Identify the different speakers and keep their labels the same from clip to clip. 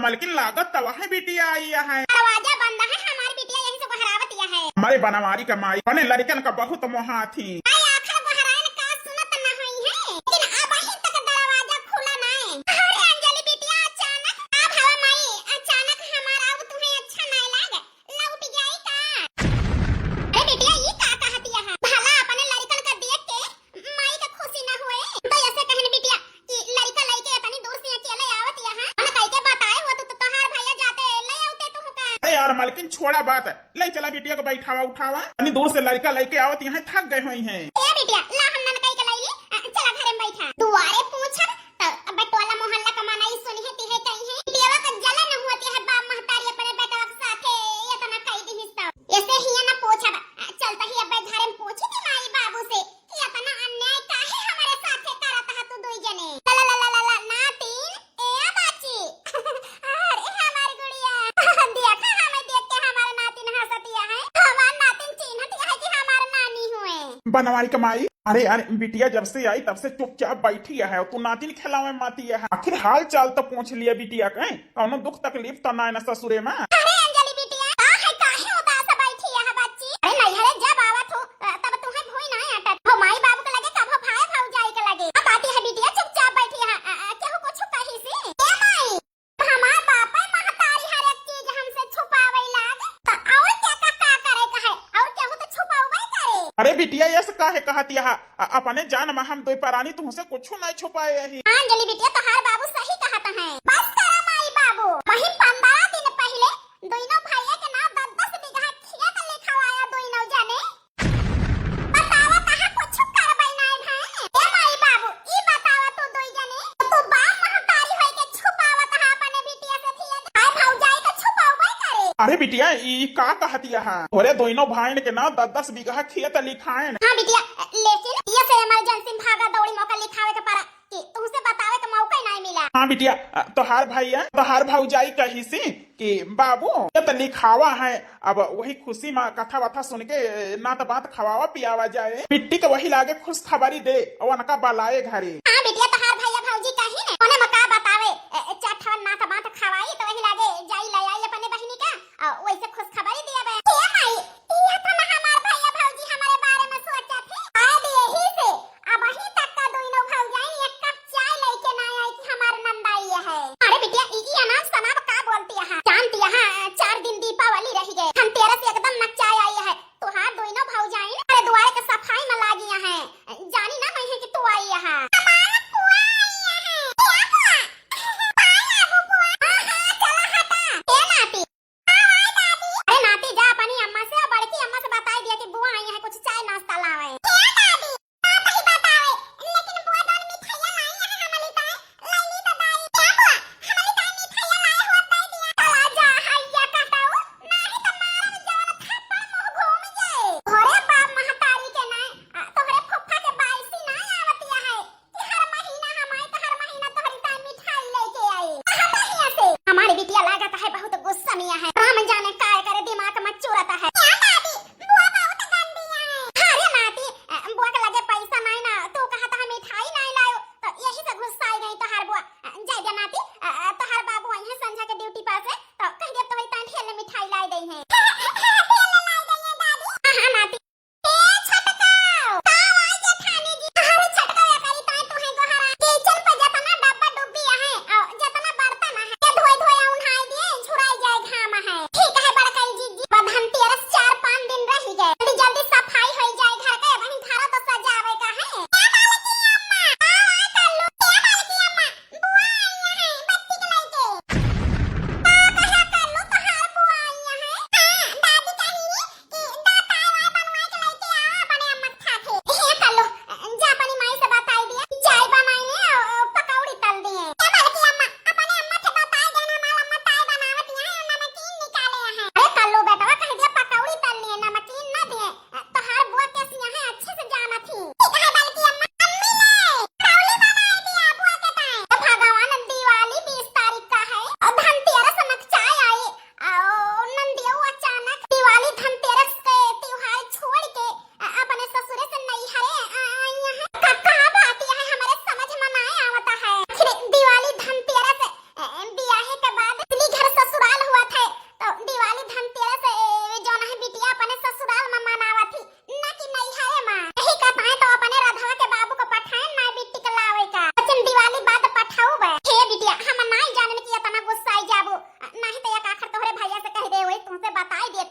Speaker 1: मलकिन लागत तो वही बिटिया आई है।
Speaker 2: दरवाजा बंद है, हमारी बिटिया यहीं से बहरावत है।
Speaker 1: हमारे बनवारी कमाई बने लड़कन का बहुत मोहा थी।
Speaker 2: आखिर बहराइन का सुनत न हुई है, लेकिन अब अभी तक दरवाजा खुला ना है। अरे अंजलि बिटिया अचानक अब हवा मई अचानक हमारा अब तुम्हें अच्छा नहीं लागे लौट जाई का। अरे बिटिया ये का कहती है भला अपने लड़कन का देख के माई का खुशी न हुए तो ऐसे कहने बिटिया कि लड़का लइके इतनी दूर से अकेले आवत यहां हम कह के बताए हो तो तोहार भैया जाते ले आते तू का।
Speaker 1: अरे यार मलकिन छोड़ा बात, ले चला बिटिया को बैठावा उठावा, इतनी दूर से लड़का लेके आवत यहाँ थक गए हुई हैं।
Speaker 2: ए बिटिया ला हम नन कई के लईली चला घरे में बैठा दुआरे पूछब तो बटोला मोहल्ला कमाना ही सुनी है तिहे कहीं है बिटिया का जले न होती है बाप महतारी अपने बेटा के साथे इतना कई दी हिस्सा ऐसे ही न पूछब चलता ही अब घरे में पूछी थी माई बाबू से कि इतना अन्याय काहे हमारे साथे करत है तू दुई जने ला ला ला ला नातिन ए बाची अरे हमारी गुड़िया देखा हमें देख के हमारे नातिन हंसतिया है हमार नातिन चिन्हती है कि हमार नानी हुए
Speaker 1: बनवारी कमाई। अरे यार बिटिया जब से आई तब से चुपचाप बैठी है, तू नातिन खिलावे माती है। आखिर हाल चाल तो पूछ लिया बिटिया कहीं कौनो दुख तकलीफ तो ना ससुरे में।
Speaker 2: अरे अंजलि बिटिया काहे उदास बैठी है बच्ची। अरे नैहरे जब आवत हो तब तुम्हें भूई नहीं हटत हो माई बाबू के लगे कभो भाई भौजाई के लगे अब आती है बिटिया चुपचाप बैठी है केहू कुछ कही सी ए माई हमार बाप महतारी हर एक चीज हमसे छुपावे लाग तो और क्या का करे कहे और केहू तो छुपावे करे।
Speaker 1: अरे बिटिया ये से काहे कहती है, अपने जान में हम दो परानी तुमसे कुछ नहीं छुपाए ही।
Speaker 2: अंजलि बिटिया तोहार बाबू सही कहता है। बस करा माई बाबू वही 15 दिन पहले दोनों भैया के नाम 10-10 बीघा खेत लिखवाया दोनों जने बतावा कहां कुछ करबै नहीं भाई। ए माई बाबू ई बतावा तू दोई जने तू बाप महतारी होय के छुपावत है अपने बिटिया से फिर हाय भौजाई तो छुपावबै करे।
Speaker 1: अरे बिटिया ई का कहती है, अरे दोनों भाई के नाम 10-10 बीघा खेत लिखाए।
Speaker 2: हां बिटिया लेकिन ये से इमरजेंसी में भागा दौड़ी मौका लिखावे के पड़ा कि तुमसे बतावे के मौका ही नहीं मिला।
Speaker 1: हाँ बिटिया तोहार भैया तोहार भौजाई कही सी कि बाबू ये तो लिखावा है, अब वही खुशी में कथा वथा सुन के ना तो बात खवावा पियावा जाए, बिट्टी के वही लागे खुश खबरी दे और उनका बलाए घरे।
Speaker 2: हां बिटिया तोहार भैया भौजी कही ने ओने मका बतावे चठवन ना तो बात खवाई तो वही लागे जाई ले आई अपने बहिनी का वैसे खुश खबरी दिया बे। ए माई ये तो ना हमार भैया भौजी हमारे बारे में सोचा थे शायद यही से अब वही तक का दोनों भौजाई एक कप चाय लेके ना आई कि हमार नंदाई है। अरे बिटिया ई अनाज सनाब का बोलती है जानती है 4 दिन दीपावली रह गए हम तेरे से एकदम नचाई आई है तोहार दोनों भौजाई अरे दुआरे के सफाई में लागी है जानी ना नहीं है कि तू आई है हमारा कुआ आई है क्या कुआ पाया बुआ हां चला हटा ए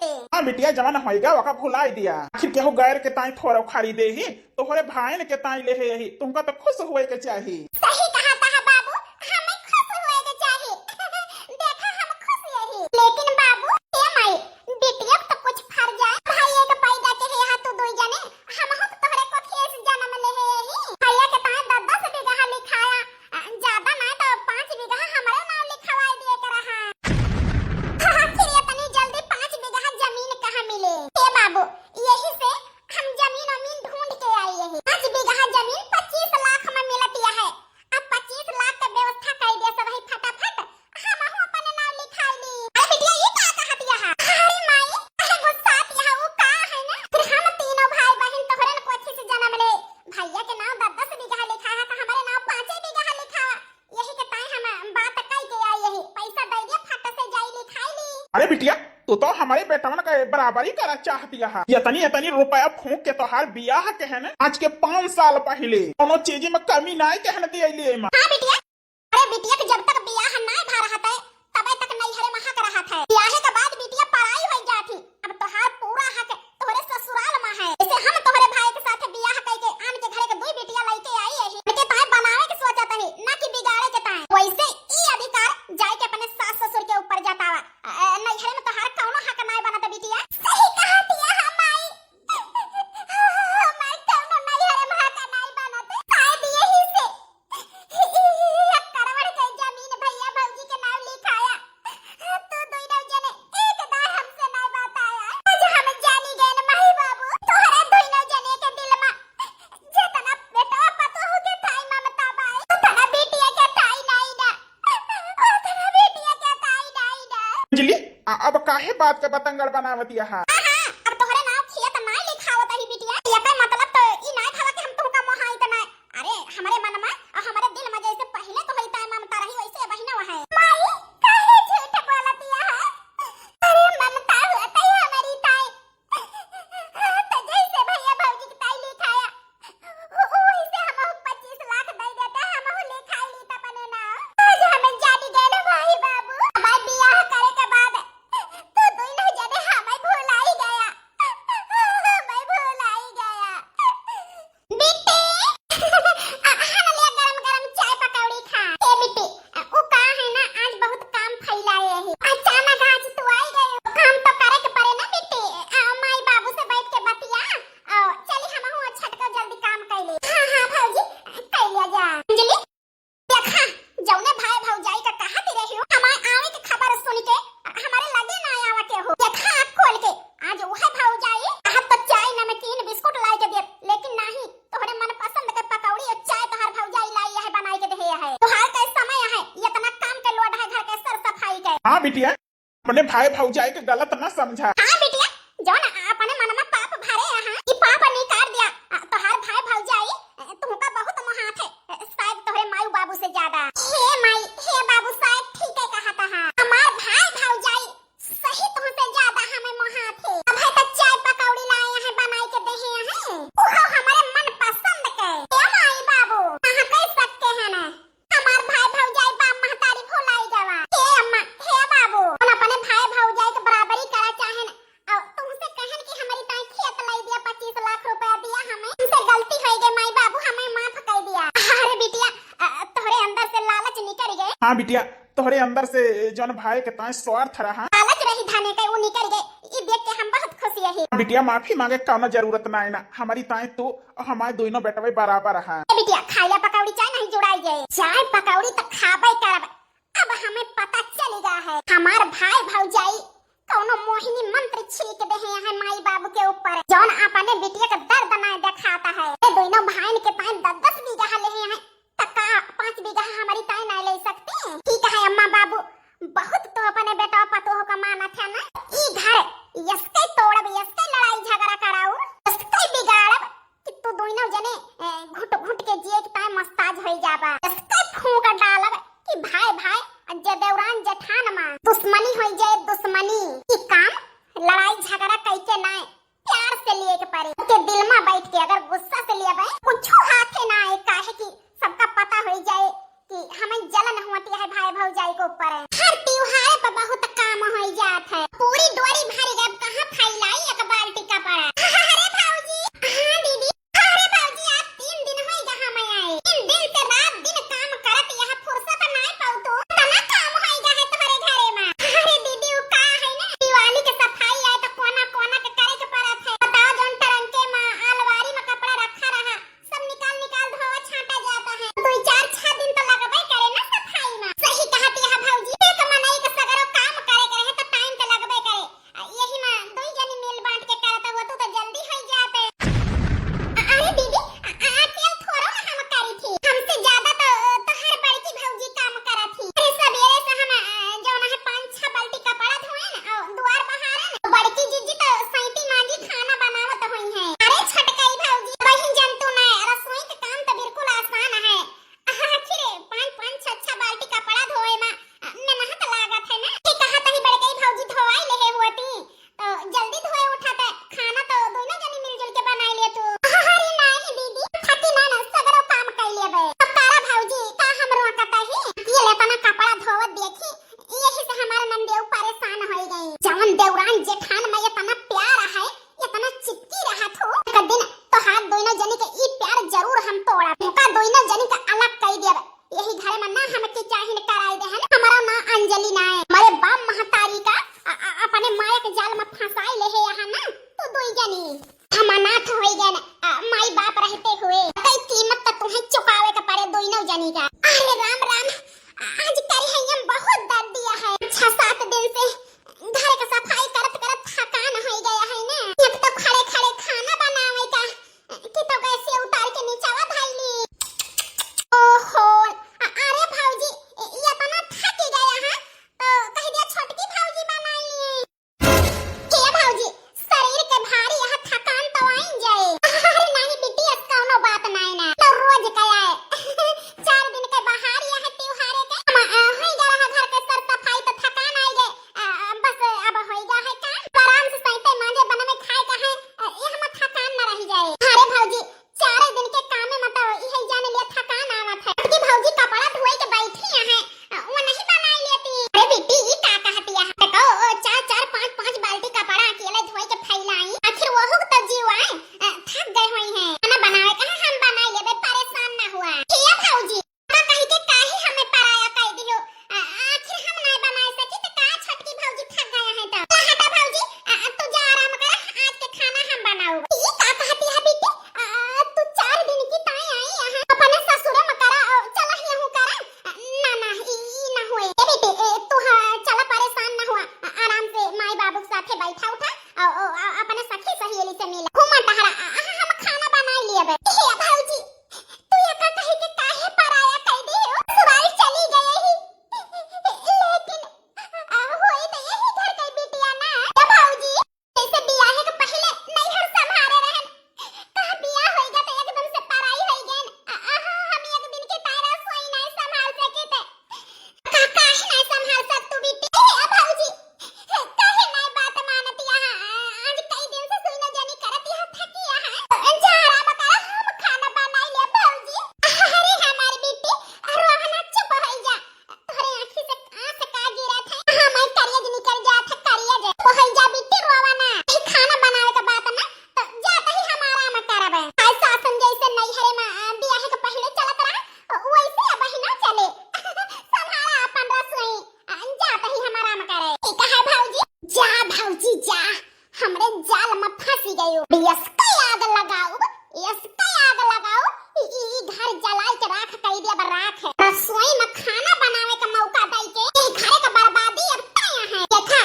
Speaker 2: ते
Speaker 1: हाँ बिटिया जवान होएगा वका भुलाई दिया आखिर केहू गैर के ताई थोड़ा खरीदे ही तोहरे भाईन के ताई ले ही तुमका तो खुश होए के चाहिए
Speaker 2: सही कहा था बाबू हमें खुश होए के चाहिए देखा हम खुश यही लेकिन बाबू ए माई बिटिया तो कुछ फर जाए भाई के पैदा के है तू दो जने हम हो तोहरे को खेस जन्म ले है यही भैया के ताई 10 बीघा लिखाया ज्यादा ना तो 5 बीघा हमारे नाम लिखवाई दिए कर रहा आखिर इतनी जल्दी 5 बीघा जमीन कहाँ मिले ए बाबू यही से हम जमीन ढूंढ के आई यही 5 बीघा जमीन 25 लाख में मिलती है अब 25 लाख का व्यवस्था कर दिया सब ही फटाफट हम हो अपने नाम लिखा ली अरे बिटिया ये क्या कहत यहां अरे माई अरे गुस्सा यहां वो का है ना फिर हम तीनों भाई बहन तोहरे को अच्छे से जन्म ले भैया के नाम 10 बीघा लिखा है तो हमारे नाम 5 बीघा लिखा यही के ताई हम बात कई के आई यही पैसा दे दिया फट से जाई लिखाई ली
Speaker 1: अरे बिटिया तू तो हमारे बेटवन का बराबरी करा चाहती है इतनी रुपया फूक के तोहार बियाह के है ना आज के 5 साल पहले कोनो चीज में कमी ना कहने दिए
Speaker 2: हां बिटिया अरे बिटिया के जब तक बियाह ना भा रहा था तब तक नहीं हरे महक रहा था बियाह के बाद बिटिया पढ़ाई हो जाती अब तोहार पूरा हक तोहरे ससुराल में है जैसे हम तोहरे भाई के साथ बियाह कई के आन के घरे के दो बिटिया लेके आई है के ताई बनावे के सोचत है ना कि बिगाड़े के ताई वैसे ई अधिकार जाय के अपने सास ससुर के ऊपर जतावा नहीं घरे में तोहार कौनो हक ना बनत बिटिया सही कहती है हमाई मैं कौनो नहीं हरे महक नहीं बनत शायद यही से करवड़ के जमीन भैया भौजी के नाम लिखाया तू दोनों जने एक बार हमसे नहीं बताया आज हम जानी गए न माही बाबू तोहरे दोनों जने के दिल में जितना बेटा पतो हो के ताई ममता बाई उतना बेटिया के ताई नहीं ना उतना बेटिया के ताई नहीं ना
Speaker 1: अंजलि अब काहे बात के बतंगड़ बनावती है
Speaker 2: अब तोहरे नाम खेत ना लिखावत ही बिटिया ये का मतलब तो ई ना था कि हम तुमका मोहाई त ना अरे हमारे मन में और हमारे दिल में जैसे पहले तो हई ताई ममता रही वैसे बहिना है माई काहे झूठ बोलती है अरे ममता होता है हमारी ताई तो जैसे भैया भौजी की ताई लिखाया वैसे हम 25 लाख दे देते हम लिखाई ली त अपने नाम आज हमें जानी गए ना भाई बाबू हमारे बियाह करे के बाद तो दोनों जने हमें भुलाई गया मैं भुलाई गया बिट्टी हम ले गरम गरम चाय पकौड़ी खा ए बिट्टी ओ का है ना आज बहुत काम फैलाए है अचानक आज तू आई गई काम तो करे के पड़े ना बिट्टी माई बाबू से बैठ के बतिया चली हम हो छटका जल्दी काम कर ले हां भौजी कर लिया जा अंजलि देखा जौने भाई भौजाई का कहती रही हो हमारे आवे की खबर सुन के हमारे लगे ना आवा के हो देखा आँख खोल के आज वह भाई कहत तो चाय नमकीन बिस्कुट लाई के दे लेकिन नहीं तोहरे मन पसंद के पकौड़ी और चाय तोहर भौजाई लाई है बनाई के दे है तोहार के समय है इतना काम के लोड है घर के सर सफाई के
Speaker 1: हाँ बिटिया अपने भाई भौजाई के गलत न समझा
Speaker 2: हां बिटिया जौन अपने मन में पाप भरे है ई पाप निकाल दिया तोहार भाई भौजाई तुमका बहुत महात है शायद तोहरे माई बाबू से ज्यादा हे माई हे बाबू शायद ठीक है कहता है हमार भाई भौजाई सही तुमसे ज्यादा हमें महात है अब है तो चाय पकौड़ी लाए हैं बनाई के दे हैं ओहो हमारे मन पसंद के हे माई बाबू कहां कह सकते हैं ना हमार भाई भौजाई बाप महतारी भुलाई जावा हे अम्मा हे बाबू हम अपने भाई भौजाई के बराबरी करा चाहे ना और तुमसे कहन कि हमारी ताई खेत लाई दिया 25 लाख रुपया दिया हमें हमसे गलती हो गई माई बाबू हमें माफ कर दिया अरे बिटिया तोहरे अंदर से लालच निकल गए
Speaker 1: हाँ बिटिया तोहरे अंदर से जौन भाई के ताई स्वार्थ रहा
Speaker 2: लालच रही धाने के वो निकल गए ई देख के हम बहुत खुशी है
Speaker 1: बिटिया माफी मांगे कौनो जरूरत ना है ना हमारी ताई तू और हमारे दोनों बेटवे बराबर है
Speaker 2: बिटिया खाया पकौड़ी चाय नहीं जुड़ाई गए चाय पकौड़ी तो खाबे करब अब हमें पता चल गया है हमार भाई भौजाई कौनो मोहिनी मंत्र छीक दे हैं माई बाबू के ऊपर जौन अपने बिटिया का दर्द ना दिखाता है ये दोनों भाई के ताई 10 बीघा ले हैं तका 5 बीघा हमारी ताई नहीं ले सकते ठीक है अम्मा बाबू बहुत तो अपने बेटा पतो का माना था ना ई घर यसके तोड़ब यसके लड़ाई झगड़ा कराऊ यसके बिगाड़ब कि तू दोनों जने घुट घुट के जिए के ताई मस्ताज होई जाबा यसके फूंक डालब कि भाई भाई जदेवरान जेठान मां दुश्मनी होई जाए दुश्मनी ई काम लड़ाई झगड़ा कैके ना प्यार से लिए के पड़े के दिल में बैठ के अगर गुस्सा से लिए भाई कुछ हाथे ना आए काहे कि सबका पता हो जाए कि हमें जलन होती है भाई भौजाई के ऊपर हर त्योहार पर बहुत काम हो जात है पूरी डोरी भर गए जाल में फंसाई ले है यहाँ ना तो दुई जनी अनाथ हो गए माई बाप रहते हुए कई कीमत तो तुम्हें चुकावे का पड़े दोनों जनी का। अरे राम राम, आज कल है ये बहुत दर्द दिया है। 6-7 दिन से घर का सफाई करत करत थकान हो गया है ना। एक तो खड़े खड़े खाना बनावे का कि तो कैसे उतार के नीचावा धाइली। ओहो अरे भाऊजी ये तो ना थक गया है तो कह दिया छोटकी भाऊजी बनाई। के भाऊजी शरीर के भारी यह थकान तो आई जाए। अरे नहीं बेटी कौनो बात नहीं ना तो रोज कया है 4 दिन के बाहर यह त्योहारे के होई गया है घर के सर सफाई तो थकान आई गए बस अब होई गया है काम आराम से सैते मांजे बनावे खाए का है ये हम थकान ना रह जाए। अरे भाऊजी 4 दिन के काम में मत यही जाने लिए थकान आवत है कि भाऊजी कपड़ा धोए के बैठी है वो नहीं बनाई लेती। अरे बेटी ये का कहती है देखो 4-4 5-5 बाल्टी कपड़ा अकेले धोए के फैलाई आखिर वो हुक तो जीव आए थक गए हुई हैं खाना बनावे का हम बनाई लेबे परेशान ना हुआ। ठीक है भाऊजी का कहि के काहे हमें पराया कह दियो आखिर हम नहीं बना सकी तो का छोटकी भाऊजी थक गया है तो हटा भाऊजी तू जा आराम कर आज के खाना हम बनाऊंगा। ये का कहती है बेटी तू 4 दिन की ताई आई यहाँ अपने ससुर में करा चला ही हूं करा ना ना ई ना हुए ए बेटी तू चला परेशान ना हुआ आराम से माई बाबू के साथे बैठा उठा अपने सखी सहेली से मिला घूमा टहरा हम खाना बना लिए बे। हे भाऊजी तू ये का कहे के काहे पराया कह दी हो सुराई चली गई ही लेकिन होई तो यही घर के बिटिया ना ए भाऊजी जैसे बियाह के पहले नहीं हर संभारे रहन कहा बियाह होएगा तो एकदम से पराई होई गन हम एक दिन के तारा सोई नहीं संभाल सके थे का काहे नहीं संभाल सक तू बेटी। ए भाऊजी काहे नहीं बात मानती यहाँ आज कई दिन से सुई न जानी करती है थकी यहाँ जा आराम कर हम खाना बनाई ले भाऊजी। अरे हमारी बेटी रोहना चुप हो जा तोरे आंखी से आंख का गिरा था हां मैं करिए जे निकल जा था करिए जे हो जा बेटी रोवाना ई खाना बनावे का बात ना तो जाते ही हम आराम करबे ऐसा सासन जैसे नहीं हरे में बियाह के पहले चलत रहा वैसे अब ही ना चले संभाला अपन रसोई जाते ही हम आराम करे। ठीक है भाऊजी जा हमरे जाल में फंसी गयो यसका आग लगाओ ई घर जलाए के राख कई दिया राख है रसोई में खाना बनावे का मौका दई के ई घरे का बर्बादी अब तया है देखा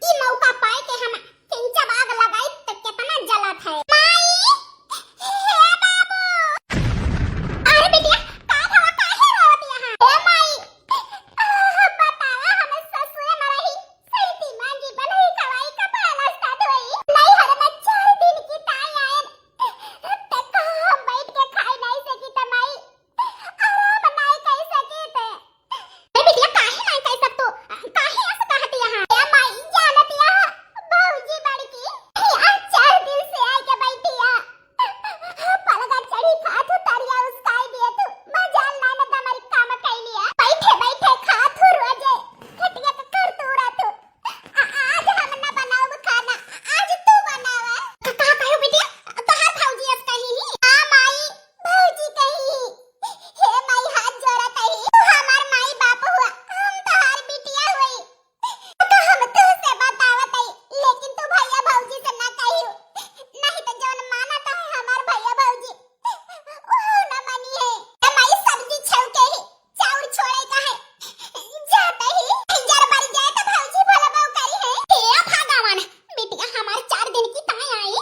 Speaker 2: ई मौका पाए के हम किंचब आग लगाई तो कितना जलत है माई हे बाबू। अरे बिटिया का भवा काहे रोती यहां ए माई बतावा हमें ससुर में रही सैती मांगी बनाई खवाई का पहला स्टार्ट हुई नहीं हरे में 4 दिन की ताई आए ते को बैठ के खाई नहीं सकी त माई आराम नहीं कर सकी थे। ए बिटिया काहे नहीं कर सकतो काहे ऐसे कहती यहां ए माई जानती है भाऊजी बड़की आज 4 दिन से आए के बैठी है पलगा चढ़ी खाथू तरिया उसकाई दिए तू मजाल ना ना हमारी काम कर लिया बैठे खाथू रोजे खटिया के कर तूरा तू आज हम ना बनाओ खाना आज तू बनावा का कहो बिटिया तोहार भाऊजी ऐसे कही ही आ माई भाऊजी कही हे माई हाथ जोड़ा कही तू हमार माई बाप हुआ हम तोहार बिटिया हुई तो हम तुझसे बतावत है लेकिन तू भैया भाऊजी से ना कही नहीं तो जौन माना तो है हमार भैया भाऊजी वो ना मानी है ए माई सब्जी छौके ही चाउर छोड़े का है जाते ही जर बर जाए तो भाऊजी भला बाऊ करी है हे भगवान बिटिया हमार 4 दिन की ताई आई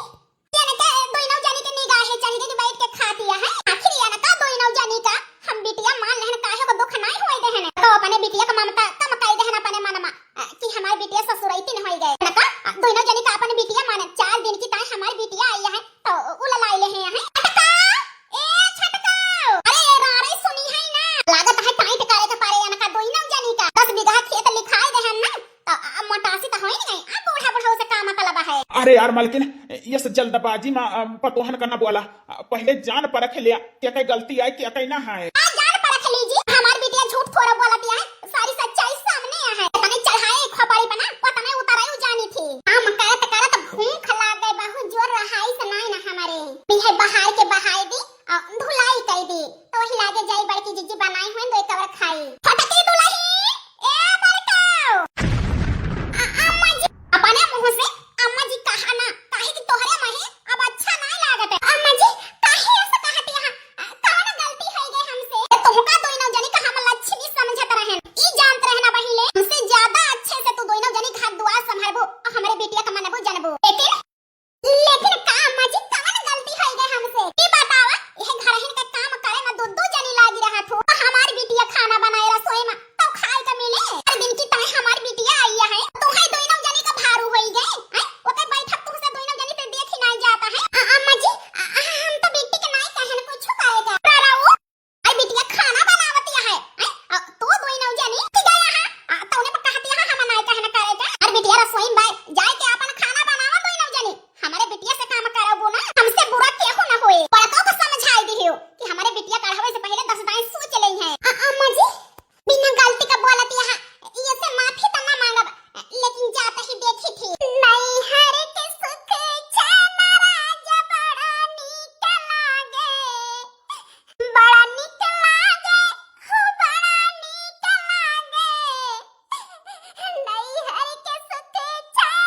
Speaker 2: तेने के दोनों जानी के निगाह है चली के बैठ के खा दिया है आखिर ये ना का दोनों जानी का हम बिटिया मान लेहन काहे को दुख नहीं होई देहन तो अपने बिटिया का ममता कम कई देहन अपने मनमा कि हमार बिटिया ससुरैती न होई गए ना का दोनों जानी का अपने बिटिया माने 4 दिन की ताई हमार बिटिया आई है तो उला लाई ले हैं छटका ए छटका अरे रारे सुनी है ना लागत है टाइट करे के पारे ना का दोनों जानी का 10 बीघा खेत लिखाई देहन ना तो मोटासी तो होई नहीं आ बूढ़ा से काम कलबा है।
Speaker 1: अरे यार मालकिन ये से जल्दबाजी में पतोहन करना बोला पहले जान परख लिया क्या कहीं गलती आई क्या कहीं ना है
Speaker 2: जान परख लीजिए हमार बिटिया झूठ थोड़ा बोलती है सारी सच्चाई सामने है तने चढ़ाए खोपड़ी बना पता नहीं उताराई जानी थी हम करत भूख लाग गई बहुत जोर रहाई से नहीं ना हमारे बिहे बहार के बहाई दी धुलाई कर दी तो वही लागे जाई बड़की जीजी बनाई हुई दो कवर खाई फटके दुलही ए बड़काओ अम्मा जी अपने मुंह से हमारे बिटिया का मनबू जनबू लेकिन का अम्मा जी कौन गलती हो गई हमसे ई बतावा यह घर हिन का काम करे में दो जनी लागी रहा थो हमारी बिटिया खाना बनाए रसोई में तो खाए का मिले हर दिन की तय हमारी बिटिया आई है तो है दोनों जनी का भारू होई गए हैं ओके बैठक तुमसे दोनों जनी पे देख ही नहीं जाता है अम्मा जी हम तो बेटी के नहीं कहन कुछ कहेगा राराओ आई बिटिया खाना बनावती है तो दोनों जनी ठीक है यहां तो उन्हें कहती है हम नहीं कहना करेगा और बिटिया रसोई में जाए के अपन खाना बनावा दोनों जनी हमारे बिटिया से काम कराबो ना हमसे बुरा केहू ना होए बड़का को समझाई दियो कि हमारे बिटिया कढ़ावे से पहले 10 दाएं सोच लई है अम्मा जी बिना गलती का बोलती है ये से माफी तो ना मांगब लेकिन जाते ही देखी थी नहीं हर के सुख चैन राज बड़ा नीक लागे बड़ा नीक लागे हो बड़ा नीक लागे नहीं हर के सुख चैन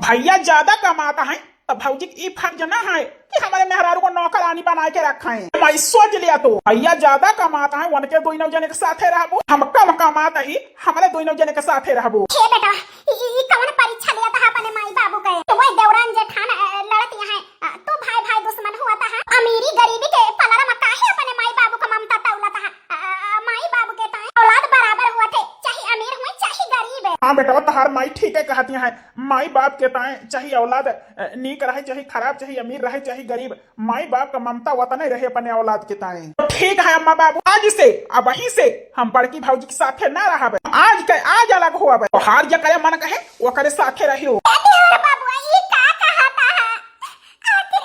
Speaker 1: भैया ज्यादा कमाता है तो भौजी की फर्ज ना है कि हमारे मेहरारू को नौकरानी बना के रखा है। मैं सोच लिया तो भैया ज्यादा कमाता है उनके दोनों जने के साथे रहबो, हम कम कमाता ही हमारे दोनों जने के साथे रहबो।
Speaker 2: हे बेटा ई कौन परीक्षा लिया था अपने माई बाबू के? तो वो देवरान जेठान लड़ती हैं, तू भाई भाई दुश्मन हुआ था। अमीरी गरीबी के पलरा में काहे अपने माई बाबू का ममता तौला था? माई बाबू के ताए औलाद बराबर हुआ थे, चाहे अमीर हुए चाहे गरीब है।
Speaker 1: हाँ बेटा तहार माई ठीक है कहती है, माई बाप के ताए चाहे औलाद नीक रहे चाहे खराब, चाहे अमीर रहे चाहे गरीब, माई बाप का ममता वतन रहे अपने औलाद के ताए। तो ठीक है अम्मा बाबू, आज से अब वहीं से हम बड़की भौजी के साथे ना रहबे, आज अलग होबे। तो हार जे करे मन कहे वो करे साथे रहियो।
Speaker 2: बाबू ई का कहता है? आखिर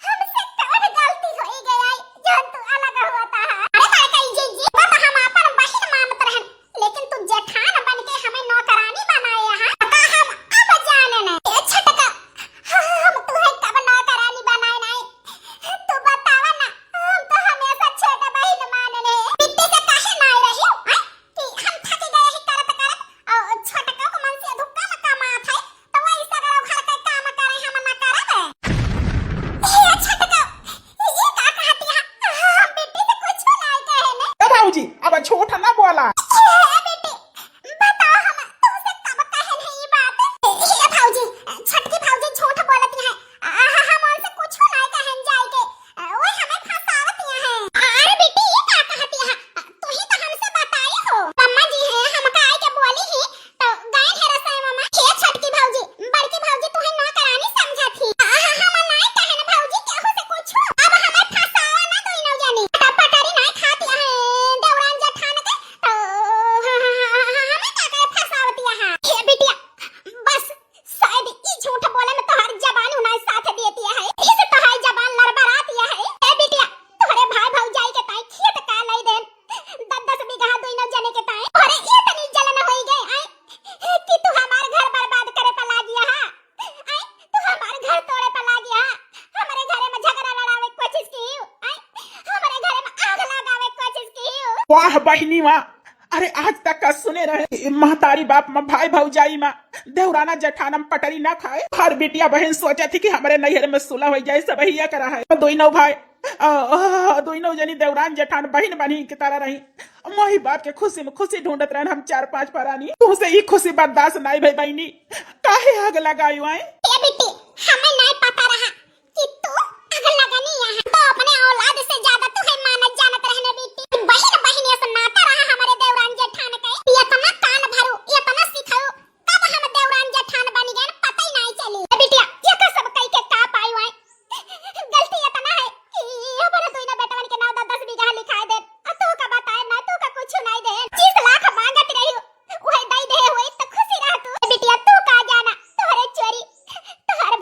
Speaker 2: हमसे कौन गलती होई गई जो तू अलग होता है? अरे काय कही जी बात हम अपन बहिन मानत रहन, लेकिन तू जेठान बन के हमें नौकरानी बनाया है। का हम अब जाने नहीं ए छटका, हम तुहे कब नौकरानी बनाए नहीं? तू बतावा ना, हम तो हमेशा छोटा बहिन मानने मिट्टी से काहे नाय रहियो कि हम थक गए ही करत और छटका को मन से धुक्का न कमात है तो ऐसा करो घर का काम करे हम ना करबे। ये छटका ये का कहती है? हम बेटी से कुछ नहीं कहे ने।
Speaker 1: ए भौजी अब झूठ ना बोला।
Speaker 2: बेटी बताओ हम तुमसे कब कहे नहीं ये बात? ये भौजी छटकी भौजी झूठ बोलती है, हम उनसे कुछ नहीं कहन जाए के वो हमें फंसावती है। अरे बेटी ये का कहती है? तू ही तो हमसे बताई हो। मम्मा जी है हम काहे के बोली ही तो गए है रसोई मम्मा। हे छटकी भौजी बड़की भौजी तू है नौकरानी समझा थी, हम नहीं कहन भौजी केहू से कुछ। अब हमें फंसावा ना दोनों जनी पटरी नहीं खाती है देवरान जेठान के, तो हमें का करे फंसावती है। हे बिटिया बस शायद ई झूठ बोले में तोहर जबान उनाई साथ देती है, इसे तोहर जबान लड़बड़ाती है। ए बिटिया तोहरे भाई भौजाई के ताई खेत का लई देन 10-10 बीघा दोनों जने के ताई, अरे इतनी जलन होई गई आई कि तू हमार घर बर्बाद करे पे लागिया है। आई तू हमार घर तोड़े पे लागिया, हमारे घरे में झगड़ा लड़ावे की कोशिश की, आई हमारे घरे में आग लगावे की कोशिश की।
Speaker 1: वाह बहिनी वाह, अरे आज तक का सुने रहे महतारी बाप में भाई भौजाई में देवराना जेठानम पटरी ना खाए। हर बेटिया बहन सोचा थी कि हमारे नैहर में सुलह हो जाए, सब ही करा है। दोनों भाई दोनों जनी देवरान जेठान बहन बनी की तरह रही, माही बाप के खुशी में खुशी ढूंढत रहे। हम 4-5 परानी तुमसे ये खुशी बर्दाश्त नहीं भाई बहनी, काहे आग लगाई आए?
Speaker 2: ए बेटी हमें नहीं पता रहा कि तू आग लगानी है, तो अपने औलाद से ज्यादा तू है मानत जानत रहने बेटी। बहन बहन ऐसा नाता रहा हमारे देवरान जेठान का, इतना कान भरू इतना सिखाओ कब हम देवरान जेठान बन गए पता ही नहीं चली। ए बिटिया ये का सब कह के का पाई हुआ गलती इतना है कि हमारे दोनों बेटवन के नाम 10-10 बीघा लिखा दे, तू का बताए ना तू का कुछ नहीं दे। 30 लाख मांगत रही वही दई दे हुई तो खुशी रह तू। ए बिटिया तू का जाना तोहरे चोरी तोहर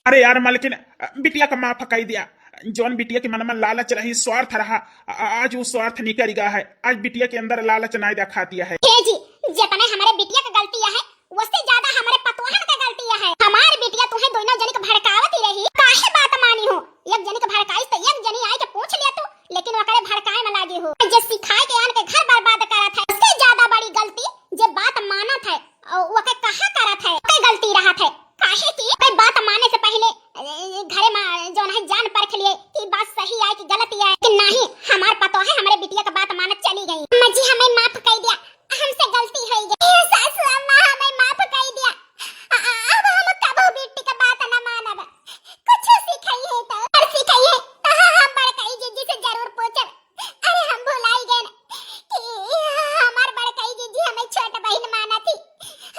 Speaker 1: अरे यार मालकिन, बिटिया का माफ कर दिया। जौन बिटिया के मन में लालच रही, स्वार्थ रहा, आज वो स्वार्थ निकल गया है। आज बिटिया के अंदर लालच नहीं दिखा दिया है।
Speaker 2: हे जी, जितने हमारे बिटिया का गलतियां है, उससे ज्यादा हमारे पतोहन का गलतियां है। हमारी बिटिया तुम्हें दोनों जनी को भड़कावत ही रही, काहे बात मानी हो? एक जनी को भड़काई तो एक जनी आई के पूछ लिया तू, लेकिन वकरे भड़काए में लागी हो। जे सिखाए के आन के घर बर्बाद करत है, उससे ज्यादा बड़ी गलती जे बात मानत है वके कहा करत है, कोई गलती रहत है। काहे की कोई बात मानने से पहले घरे में जौन है जान परख लिए कि बात सही है कि गलत है कि नहीं। हमार पतो है हमारे बिटिया का बात मानत चली गई। अम्मा जी हमें माफ कर दिया, हमसे गलती हो गई। सासू अम्मा हमें माफ कर दिया, अब हम कबो बेटी का बात न मानब। कुछ सिखाई है तो सिखाई है तो हम बड़काई जीजी से जरूर पूछब। अरे हम भुलाई गए कि हमार बड़काई जीजी हमें छोट बहन माना थी,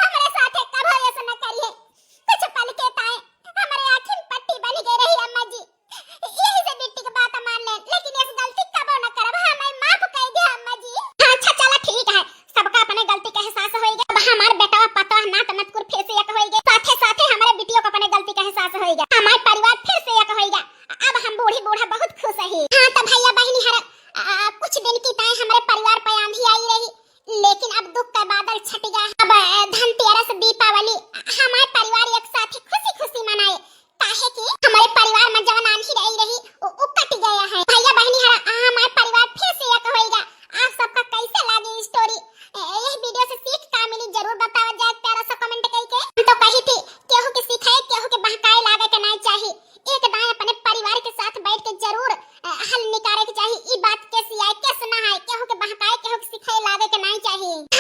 Speaker 2: हमारे साथे कबो ऐसा न करिए। कुछ पल के ताए हमारे आँखों में पट्टी बन गई रही अम्मा जी, यही से बेटी की बात मान ले, लेकिन इस गलती कबो न करब। हमें माफ कर दे अम्मा जी। अच्छा चलो ठीक है, सबका अपने गलती का एहसास होएगा। अब हमार बेटा पता ना तो मत कर फिर से एक होएगा, साथे साथे हमारे बिटिया को अपने गलती का एहसास होएगा, हमारे परिवार फिर से एक होएगा। अब हम बूढ़ी बूढ़ा बहुत खुश है। हां तो भैया बहनी हर कुछ दिन की ताए हमारे परिवार पे आंधी आई रही, लेकिन अब दुख का बादल छट गया। अब धनतेरस दीपावली हमारे परिवार एक साथ खुशी खुशी मनाए, काहे कि हमारे परिवार में जवन आंधी आई रही वो कट गया है। भैया बहनी हर हमारे परिवार फिर से एक होएगा। आप सबका कैसे लगी स्टोरी? यह वीडियो से सीख का मिली जरूर बतावा जाए, प्यारा सा कमेंट करके। तो कही थी केहू के सिखाए केहू के बहकाए लागे के नहीं चाहिए, एक दाएं अपने परिवार के साथ बैठ के जरूर हल निकाले के चाहिए। ई बात कैसी है कैसे ना है, केहू के बहकाए केहू के सिखाए लागे के नहीं चाहिए।